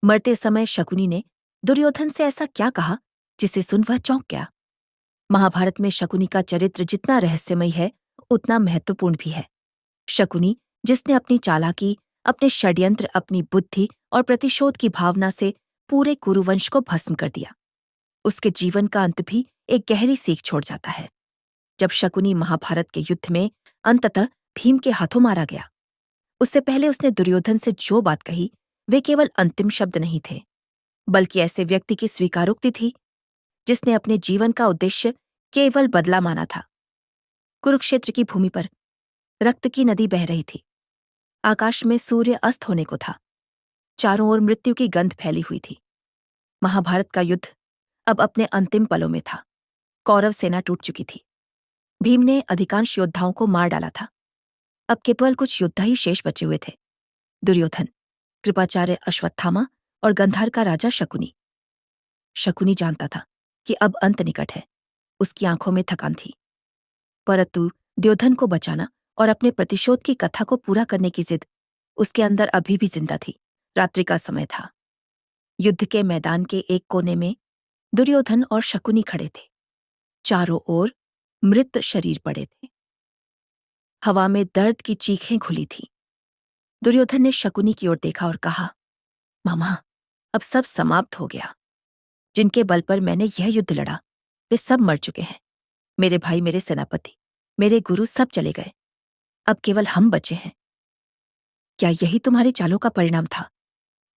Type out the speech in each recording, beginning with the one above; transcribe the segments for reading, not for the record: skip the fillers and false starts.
मरते समय शकुनी ने दुर्योधन से ऐसा क्या कहा जिसे सुन वह चौंक गया। महाभारत में शकुनी का चरित्र जितना रहस्यमयी है उतना महत्वपूर्ण भी है। शकुनी, जिसने अपनी चालाकी, अपने षड्यंत्र, अपनी बुद्धि और प्रतिशोध की भावना से पूरे कुरुवंश को भस्म कर दिया। उसके जीवन का अंत भी एक गहरी सीख छोड़ जाता है। जब शकुनी महाभारत के युद्ध में अंततः भीम के हाथों मारा गया, उससे पहले उसने दुर्योधन से जो बात कही वे केवल अंतिम शब्द नहीं थे, बल्कि ऐसे व्यक्ति की स्वीकारोक्ति थी जिसने अपने जीवन का उद्देश्य केवल बदला माना था। कुरुक्षेत्र की भूमि पर रक्त की नदी बह रही थी। आकाश में सूर्य अस्त होने को था। चारों ओर मृत्यु की गंध फैली हुई थी। महाभारत का युद्ध अब अपने अंतिम पलों में था। कौरव सेना टूट चुकी थी। भीम ने अधिकांश योद्धाओं को मार डाला था। अब केवल कुछ योद्धा ही शेष बचे हुए थे। दुर्योधन, कृपाचार्य अश्वत्थामा और गंधार का राजा शकुनी। शकुनी जानता था कि अब अंत निकट है। उसकी आंखों में थकान थी, परंतु दुर्योधन को बचाना और अपने प्रतिशोध की कथा को पूरा करने की जिद उसके अंदर अभी भी जिंदा थी। रात्रि का समय था। युद्ध के मैदान के एक कोने में दुर्योधन और शकुनी खड़े थे। चारों ओर मृत शरीर पड़े थे। हवा में दर्द की चीखें खुली थीं। दुर्योधन ने शकुनी की ओर देखा और कहा, मामा, अब सब समाप्त हो गया। जिनके बल पर मैंने यह युद्ध लड़ा वे सब मर चुके हैं। मेरे भाई, मेरे सेनापति, मेरे गुरु सब चले गए। अब केवल हम बचे हैं। क्या यही तुम्हारी चालों का परिणाम था?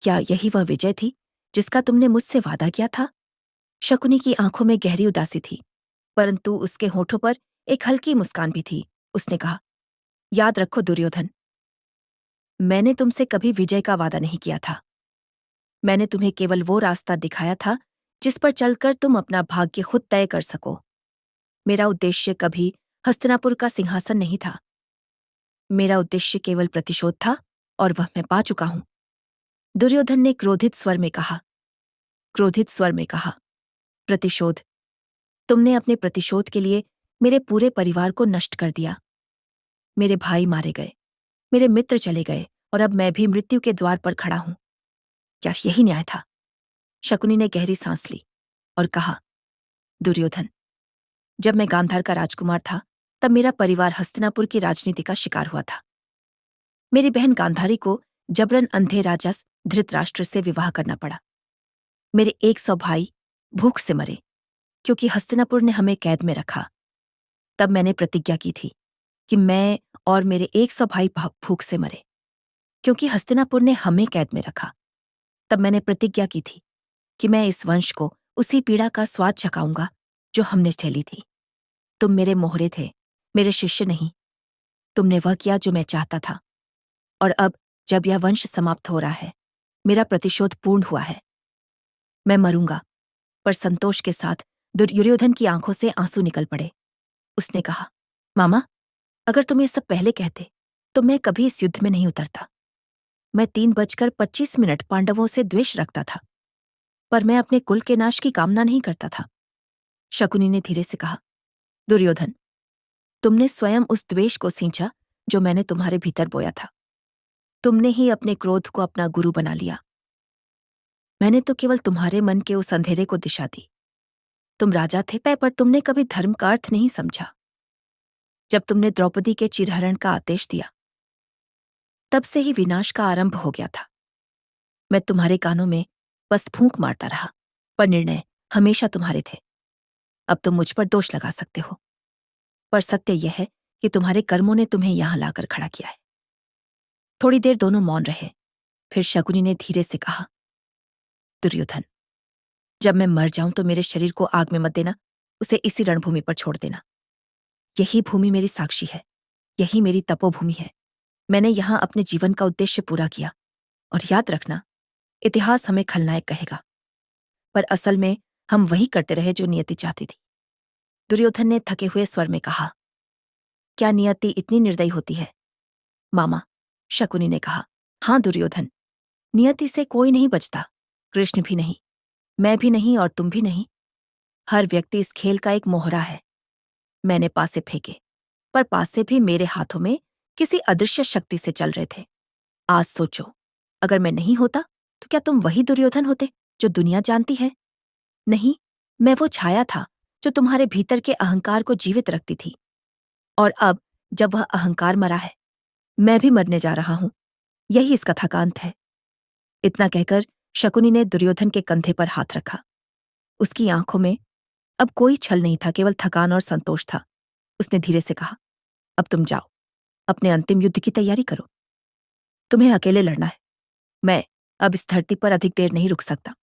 क्या यही वह विजय थी जिसका तुमने मुझसे वादा किया था? शकुनी की आंखों में गहरी उदासी थी, परंतु उसके होठों पर एक हल्की मुस्कान भी थी। उसने कहा, याद रखो दुर्योधन, मैंने तुमसे कभी विजय का वादा नहीं किया था। मैंने तुम्हें केवल वो रास्ता दिखाया था जिस पर चलकर तुम अपना भाग्य खुद तय कर सको। मेरा उद्देश्य कभी हस्तिनापुर का सिंहासन नहीं था। मेरा उद्देश्य केवल प्रतिशोध था और वह मैं पा चुका हूं। दुर्योधन ने क्रोधित स्वर में कहा, प्रतिशोध? तुमने अपने प्रतिशोध के लिए मेरे पूरे परिवार को नष्ट कर दिया। मेरे भाई मारे गए, मेरे मित्र चले गए और अब मैं भी मृत्यु के द्वार पर खड़ा हूं। क्या यही न्याय था? शकुनी ने गहरी सांस ली और कहा, दुर्योधन, जब मैं गांधार का राजकुमार था तब मेरा परिवार हस्तिनापुर की राजनीति का शिकार हुआ था। मेरी बहन गांधारी को जबरन अंधे राजा धृतराष्ट्र से विवाह करना पड़ा। मेरे 100 भाई भूख से मरे क्योंकि हस्तिनापुर ने हमें कैद में रखा। तब मैंने प्रतिज्ञा की थी कि मैं और मेरे 100 भाई भूख से मरे क्योंकि हस्तिनापुर ने हमें कैद में रखा। तब मैंने प्रतिज्ञा की थी कि मैं इस वंश को उसी पीड़ा का स्वाद चखाऊंगा जो हमने झेली थी। तुम मेरे मोहरे थे, मेरे शिष्य नहीं। तुमने वह किया जो मैं चाहता था, और अब जब यह वंश समाप्त हो रहा है, मेरा प्रतिशोध पूर्ण हुआ है। मैं मरूंगा। पर संतोष के साथ दुर्योधन की आंखों से आंसू निकल पड़े। उसने कहा, मामा, अगर तुम ये सब पहले कहते तो मैं कभी इस युद्ध में नहीं उतरता। मैं 3:25 पांडवों से द्वेष रखता था, पर मैं अपने कुल के नाश की कामना नहीं करता था। शकुनी ने धीरे से कहा, दुर्योधन, तुमने स्वयं उस द्वेष को सींचा जो मैंने तुम्हारे भीतर बोया था। तुमने ही अपने क्रोध को अपना गुरु बना लिया। मैंने तो केवल तुम्हारे मन के उस अंधेरे को दिशा दी। तुम राजा थे पर तुमने कभी धर्म का अर्थ नहीं समझा। जब तुमने द्रौपदी के चिरहरण का आदेश दिया, तब से ही विनाश का आरंभ हो गया था। मैं तुम्हारे कानों में बस फूंक मारता रहा, पर निर्णय हमेशा तुम्हारे थे। अब तुम मुझ पर दोष लगा सकते हो, पर सत्य यह है कि तुम्हारे कर्मों ने तुम्हें यहां लाकर खड़ा किया है। थोड़ी देर दोनों मौन रहे। फिर शकुनी ने धीरे से कहा, दुर्योधन, जब मैं मर जाऊं तो मेरे शरीर को आग में मत देना, उसे इसी रणभूमि पर छोड़ देना। यही भूमि मेरी साक्षी है, यही मेरी तपोभूमि है। मैंने यहां अपने जीवन का उद्देश्य पूरा किया, और याद रखना, इतिहास हमें खलनायक कहेगा, पर असल में हम वही करते रहे जो नियति चाहती थी। दुर्योधन ने थके हुए स्वर में कहा, क्या नियति इतनी निर्दयी होती है? मामा, शकुनी ने कहा, हाँ दुर्योधन, नियति से कोई नहीं बचता। कृष्ण भी नहीं, मैं भी नहीं, और तुम भी नहीं। हर व्यक्ति इस खेल का एक मोहरा है। मैंने पासे फेंके, पर पासे भी मेरे हाथों में किसी अदृश्य शक्ति से चल रहे थे। आज सोचो, अगर मैं नहीं होता तो क्या तुम वही दुर्योधन होते जो दुनिया जानती है? नहीं, मैं वो छाया था जो तुम्हारे भीतर के अहंकार को जीवित रखती थी। और अब जब वह अहंकार मरा है, मैं भी मरने जा रहा हूं। यही इस कथा का अंत है। इतना कहकर शकुनी ने दुर्योधन के कंधे पर हाथ रखा। उसकी आंखों में अब कोई छल नहीं था, केवल थकान और संतोष था। उसने धीरे से कहा, अब तुम जाओ, अपने अंतिम युद्ध की तैयारी करो। तुम्हें अकेले लड़ना है। मैं अब इस धरती पर अधिक देर नहीं रुक सकता।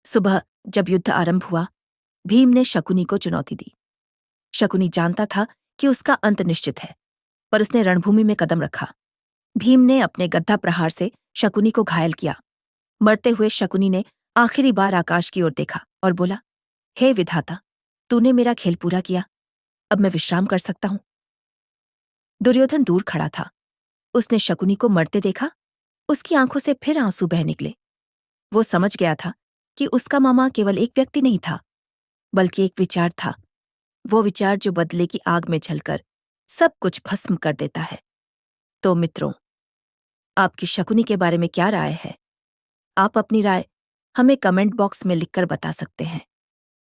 सुबह जब युद्ध आरंभ हुआ, भीम ने शकुनी को चुनौती दी। शकुनी जानता था कि उसका अंत निश्चित है, पर उसने रणभूमि में कदम रखा। भीम ने अपने गद्दा प्रहार से शकुनी को घायल किया। मरते हुए शकुनी ने आखिरी बार आकाश की ओर देखा और बोला, हे विधाता, तूने मेरा खेल पूरा किया, अब मैं विश्राम कर सकता हूं। दुर्योधन दूर खड़ा था। उसने शकुनी को मरते देखा। उसकी आंखों से फिर आंसू बह निकले। वो समझ गया था कि उसका मामा केवल एक व्यक्ति नहीं था, बल्कि एक विचार था। वो विचार जो बदले की आग में जलकर सब कुछ भस्म कर देता है। तो मित्रों, आपकी शकुनी के बारे में क्या राय है? आप अपनी राय हमें कमेंट बॉक्स में लिखकर बता सकते हैं।